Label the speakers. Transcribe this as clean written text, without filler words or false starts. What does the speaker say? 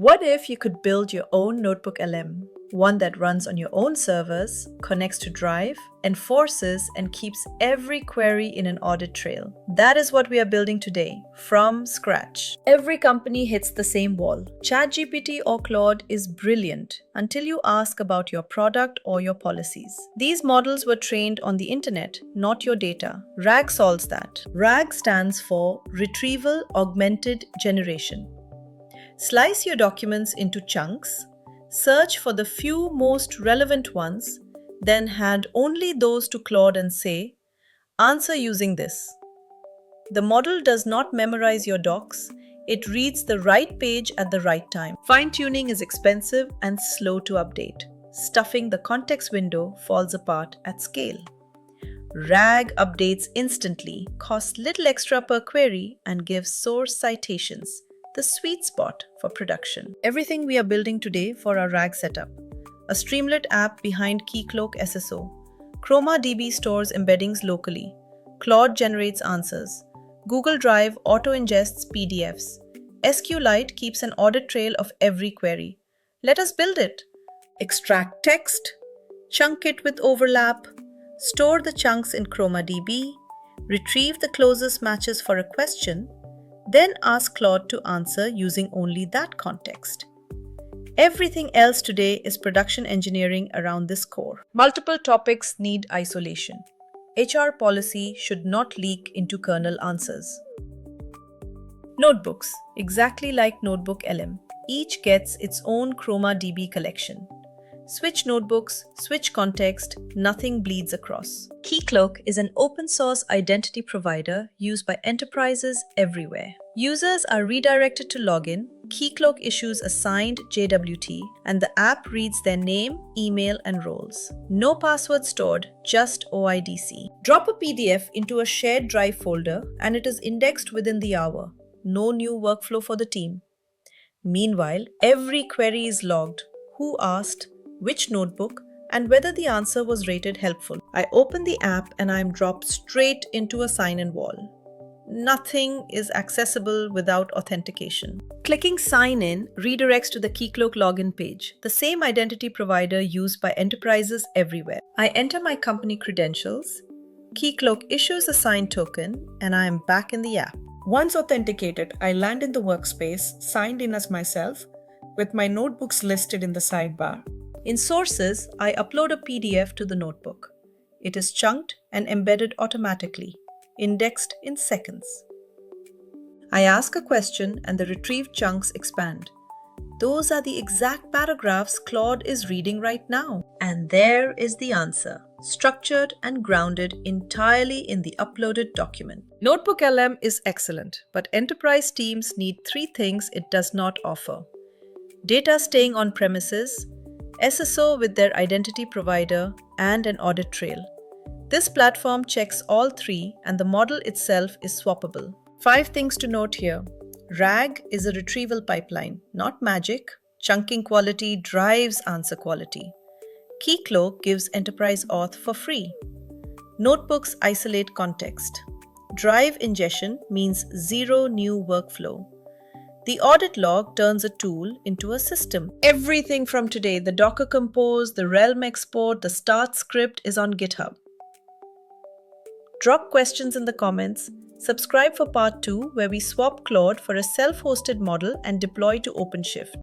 Speaker 1: What if you could build your own NotebookLM? One that runs on your own servers, connects to Drive, enforces and keeps every query in an audit trail. That is what we are building today, from scratch. Every company hits the same wall. ChatGPT or Claude is brilliant until you ask about your product or your policies. These models were trained on the internet, not your data. RAG solves that. RAG stands for Retrieval-Augmented Generation. Slice your documents into chunks, search for the few most relevant ones, then hand only those to Claude and say, "Answer using this." The model does not memorize your docs, it reads the right page at the right time. Fine-tuning is expensive and slow to update. Stuffing the context window falls apart at scale. RAG updates instantly, costs little extra per query, and gives source citations, the sweet spot for production. Everything we are building today for our RAG setup. A Streamlit app behind Keycloak SSO. ChromaDB stores embeddings locally. Claude generates answers. Google Drive auto-ingests PDFs. SQLite keeps an audit trail of every query. Let us build it. Extract text, chunk it with overlap, store the chunks in ChromaDB, retrieve the closest matches for a question, then ask Claude to answer using only that context. Everything else today is production engineering around this core. Multiple topics need isolation. HR policy should not leak into kernel answers. Notebooks, exactly like NotebookLM, each gets its own ChromaDB collection. Switch notebooks, switch context, nothing bleeds across. Keycloak is an open-source identity provider used by enterprises everywhere. Users are redirected to login, Keycloak issues a signed JWT, and the app reads their name, email, and roles. No password stored, just OIDC. Drop a PDF into a shared drive folder and it is indexed within the hour. No new workflow for the team. Meanwhile, every query is logged. Who asked, which notebook, and whether the answer was rated helpful. I open the app and I am dropped straight into a sign-in wall. Nothing is accessible without authentication. Clicking Sign In redirects to the Keycloak login page, the same identity provider used by enterprises everywhere. I enter my company credentials, Keycloak issues a signed token, and I am back in the app.
Speaker 2: Once authenticated, I land in the workspace, signed in as myself, with my notebooks listed in the sidebar.
Speaker 1: In Sources, I upload a PDF to the notebook. It is chunked and embedded automatically, indexed in seconds. I ask a question and the retrieved chunks expand. Those are the exact paragraphs Claude is reading right now. And there is the answer, structured and grounded entirely in the uploaded document. NotebookLM is excellent, but enterprise teams need 3 things it does not offer: data staying on premises, SSO with their identity provider, and an audit trail. This platform checks all 3 and the model itself is swappable. 5 things to note here. RAG is a retrieval pipeline, not magic. Chunking quality drives answer quality. Keycloak gives enterprise auth for free. Notebooks isolate context. Drive ingestion means zero new workflow. The audit log turns a tool into a system. Everything from today, the Docker Compose, the Realm export, the start script is on GitHub. Drop questions in the comments. Subscribe for part 2 where we swap Claude for a self-hosted model and deploy to OpenShift.